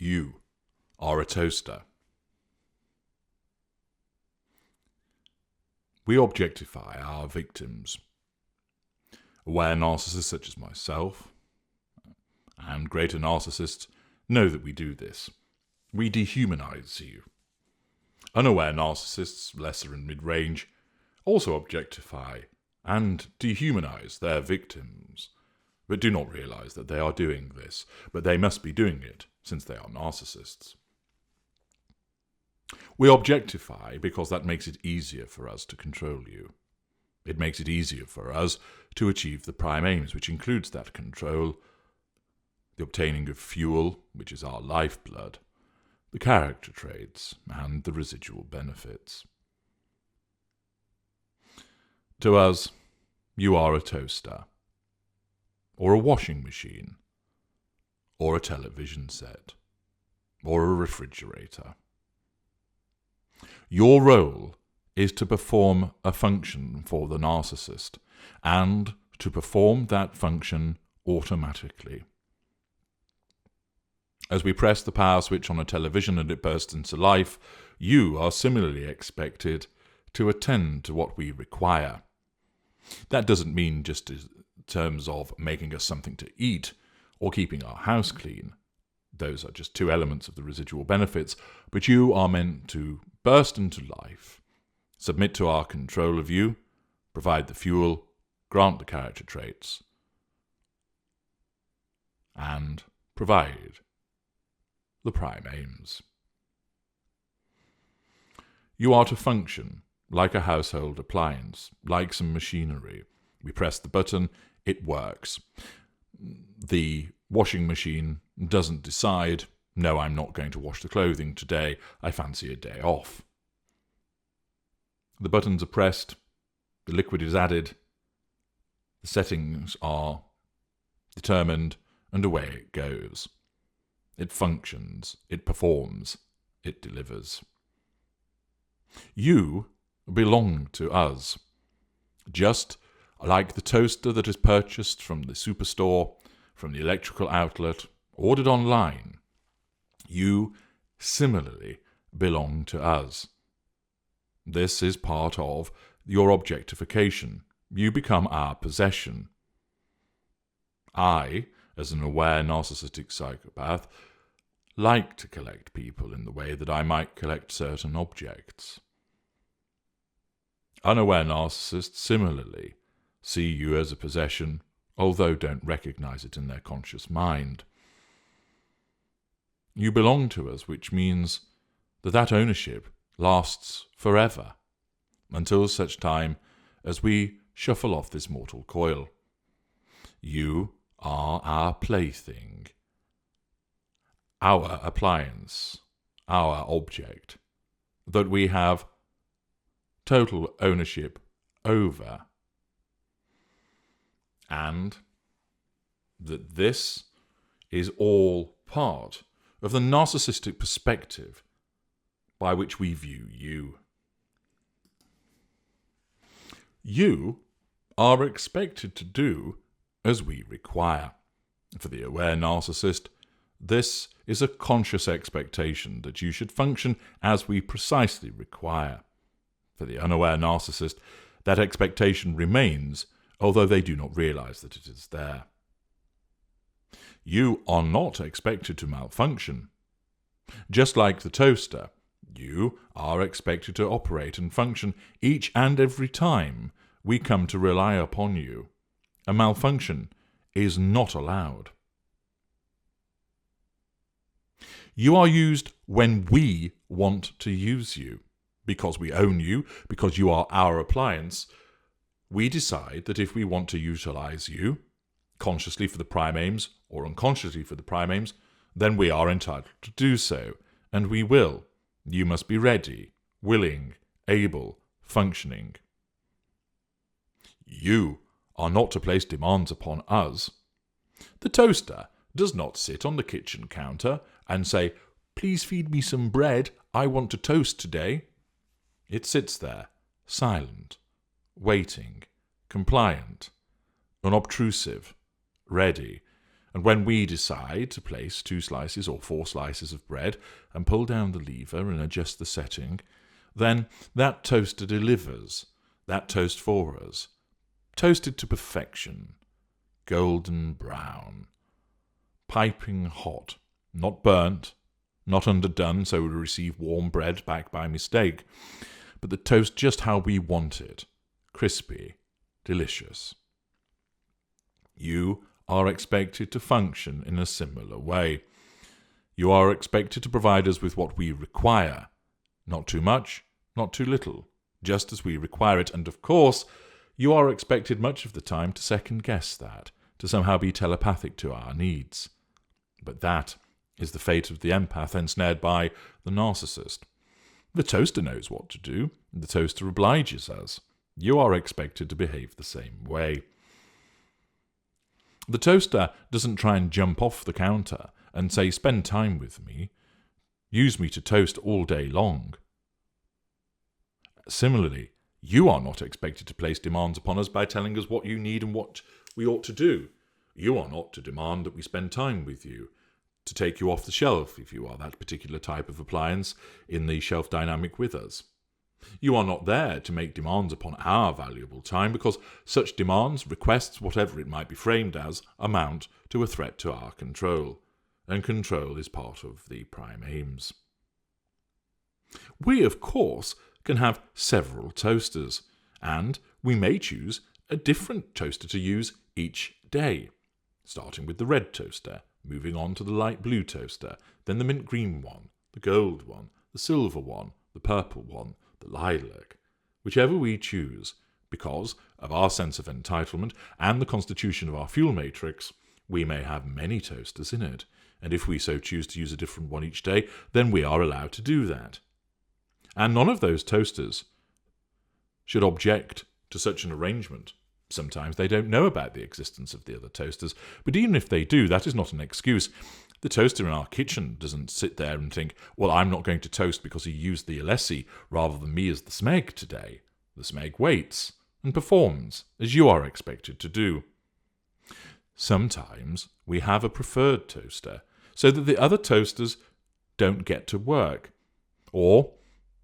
You are a toaster. We objectify our victims. Aware narcissists such as myself and greater narcissists know that we do this. We dehumanize you. Unaware narcissists, lesser and mid-range, also objectify and dehumanize their victims, but do not realize that they are doing this, but they must be doing it since they are narcissists. We objectify because that makes it easier for us to control you. It makes it easier for us to achieve the prime aims, which includes that control, the obtaining of fuel, which is our lifeblood, the character traits, and the residual benefits. To us, you are a toaster, or a washing machine, or a television set, or a refrigerator. Your role is to perform a function for the narcissist, and to perform that function automatically. As we press the power switch on a television and it bursts into life, you are similarly expected to attend to what we require. That doesn't mean just in terms of making us something to eat or keeping our house clean. Those are just two elements of the residual benefits, but you are meant to burst into life, submit to our control of you, provide the fuel, grant the character traits, and provide the prime aims. You are to function like a household appliance, like some machinery. We press the button, it works. The washing machine doesn't decide, no, I'm not going to wash the clothing today, I fancy a day off. The buttons are pressed, the liquid is added, the settings are determined, and away it goes. It functions, it performs, it delivers. You belong to us, just like the toaster that is purchased from the superstore, from the electrical outlet, ordered online. You similarly belong to us. This is part of your objectification. You become our possession. I, as an aware narcissistic psychopath, like to collect people in the way that I might collect certain objects. Unaware narcissists similarly see you as a possession, although don't recognize it in their conscious mind. You belong to us, which means that ownership lasts forever, until such time as we shuffle off this mortal coil. You are our plaything, our appliance, our object, that we have total ownership over, and that this is all part of the narcissistic perspective by which we view you. You are expected to do as we require. For the aware narcissist, this is a conscious expectation that you should function as we precisely require. For the unaware narcissist, that expectation remains, although they do not realize that it is there. You are not expected to malfunction. Just like the toaster, you are expected to operate and function each and every time we come to rely upon you. A malfunction is not allowed. You are used when we want to use you. Because we own you, because you are our appliance, we decide that if we want to utilize you, consciously for the prime aims or unconsciously for the prime aims, then we are entitled to do so, and we will. You must be ready, willing, able, functioning. You are not to place demands upon us. The toaster does not sit on the kitchen counter and say, "Please feed me some bread, I want to toast today." It sits there, silent, waiting, compliant, unobtrusive, ready, And when we decide to place 2 slices or 4 slices of bread and pull down the lever and adjust the setting, then that toaster delivers that toast for us, toasted to perfection, golden brown, piping hot, not burnt, not underdone so we receive warm bread back by mistake, but the toast just how we want it, crispy, delicious. You are expected to function in a similar way. You are expected to provide us with what we require, not too much, not too little, just as we require it, and of course, you are expected much of the time to second-guess that, to somehow be telepathic to our needs. But that is the fate of the empath ensnared by the narcissist. The toaster knows what to do, the toaster obliges us. You are expected to behave the same way. The toaster doesn't try and jump off the counter and say, "Spend time with me. Use me to toast all day long." Similarly, you are not expected to place demands upon us by telling us what you need and what we ought to do. You are not to demand that we spend time with you, to take you off the shelf if you are that particular type of appliance in the shelf dynamic with us. You are not there to make demands upon our valuable time, because such demands, requests, whatever it might be framed as, amount to a threat to our control, and control is part of the prime aims. We, of course, can have several toasters, and we may choose a different toaster to use each day, starting with the red toaster, moving on to the light blue toaster, then the mint green one, the gold one, the silver one, the purple one, the lilac, whichever we choose, because of our sense of entitlement and the constitution of our fuel matrix, we may have many toasters in it, and if we so choose to use a different one each day, then we are allowed to do that. And none of those toasters should object to such an arrangement. Sometimes they don't know about the existence of the other toasters, but even if they do, that is not an excuse. The toaster in our kitchen doesn't sit there and think, "Well, I'm not going to toast because he used the Alessi rather than me as the Smeg today." The Smeg waits and performs, as you are expected to do. Sometimes we have a preferred toaster, so that the other toasters don't get to work, or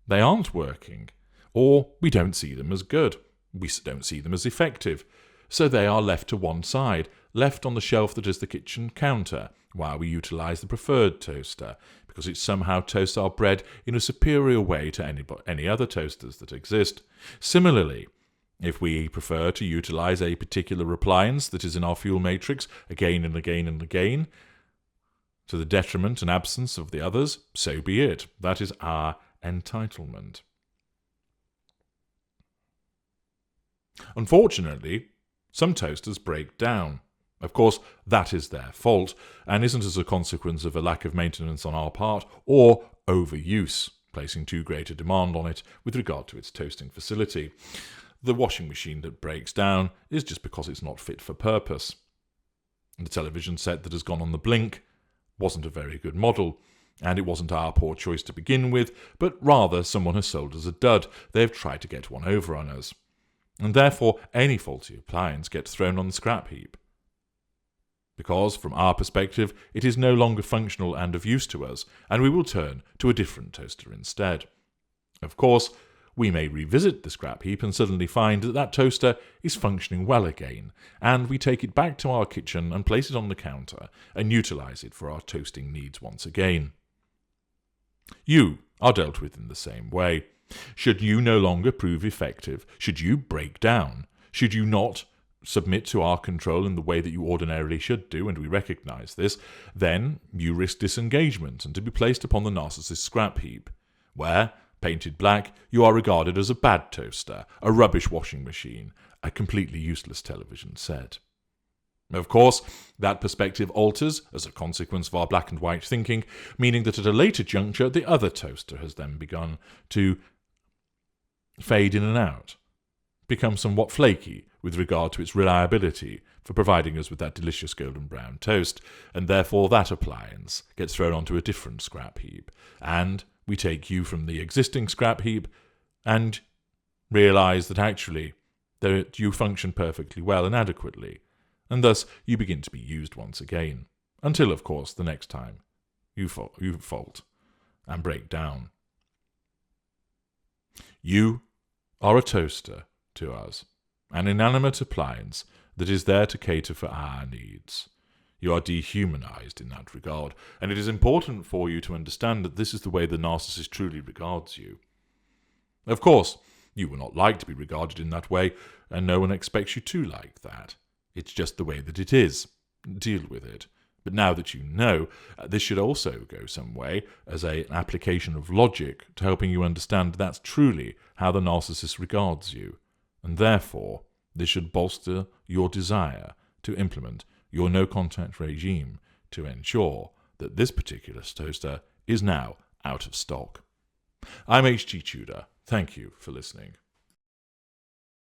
they aren't working, or we don't see them as good. We don't see them as effective, so they are left to one side, left on the shelf that is the kitchen counter, while we utilise the preferred toaster, because it somehow toasts our bread in a superior way to any other toasters that exist. Similarly, if we prefer to utilise a particular appliance that is in our fuel matrix again and again and again, to the detriment and absence of the others, so be it. That is our entitlement. Unfortunately, some toasters break down. Of course, that is their fault, and isn't as a consequence of a lack of maintenance on our part, or overuse, placing too great a demand on it with regard to its toasting facility. The washing machine that breaks down is just because it's not fit for purpose. The television set that has gone on the blink wasn't a very good model, and it wasn't our poor choice to begin with, but rather someone has sold us a dud. They have tried to get one over on us. And therefore any faulty appliance gets thrown on the scrap heap. Because, from our perspective, it is no longer functional and of use to us, and we will turn to a different toaster instead. Of course, we may revisit the scrap heap and suddenly find that that toaster is functioning well again, and we take it back to our kitchen and place it on the counter and utilise it for our toasting needs once again. You are dealt with in the same way. Should you no longer prove effective, should you break down, should you not submit to our control in the way that you ordinarily should do, and we recognise this, then you risk disengagement and to be placed upon the narcissist scrap heap, where, painted black, you are regarded as a bad toaster, a rubbish washing machine, a completely useless television set. Of course, that perspective alters as a consequence of our black and white thinking, meaning that at a later juncture the other toaster has then begun to fade in and out, become somewhat flaky with regard to its reliability for providing us with that delicious golden brown toast, and therefore that appliance gets thrown onto a different scrap heap, and we take you from the existing scrap heap and realise that actually you function perfectly well and adequately, and thus you begin to be used once again, until, of course, the next time you fault and break down. You are a toaster to us, an inanimate appliance that is there to cater for our needs. You are dehumanized in that regard, and it is important for you to understand that this is the way the narcissist truly regards you. Of course, you will not like to be regarded in that way, and no one expects you to like that. It's just the way that it is. Deal with it. But now that you know, this should also go some way as an application of logic to helping you understand that's truly how the narcissist regards you, and therefore this should bolster your desire to implement your no-contact regime to ensure that this particular toaster is now out of stock. I'm H.G. Tudor. Thank you for listening.